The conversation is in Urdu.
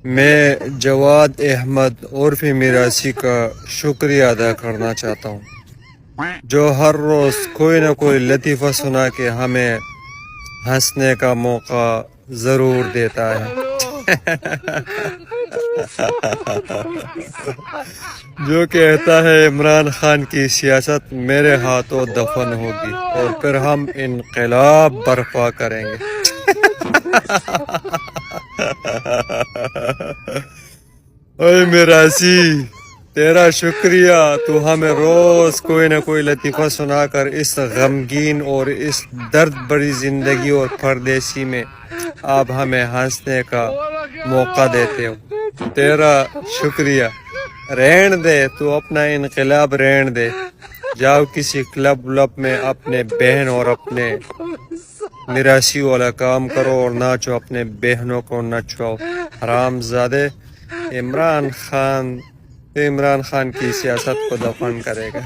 میں جواد احمد عرف میراثی کا شکریہ ادا کرنا چاہتا ہوں، جو ہر روز کوئی نہ کوئی لطیفہ سنا کے ہمیں ہنسنے کا موقع ضرور دیتا ہے۔ جو کہتا ہے عمران خان کی سیاست میرے ہاتھوں دفن ہوگی اور پھر ہم انقلاب برپا کریں گے۔ اے میراثی، تیرا شکریہ، تو ہمیں روز کوئی نہ کوئی لطیفہ سنا کر اس غمگین اور اس درد بڑی زندگی اور پردیسی میں آپ ہمیں ہنسنے کا موقع دیتے ہو۔ تیرا شکریہ۔ رہن دے، تو اپنا انقلاب رہن دے، جاؤ کسی کلب ولب میں اپنے بہن اور اپنے میراثی والا کام کرو اور ناچو، اپنے بہنوں کو نچواؤ۔ حرام زادے، عمران خان کی سیاست کو دفن کرے گا۔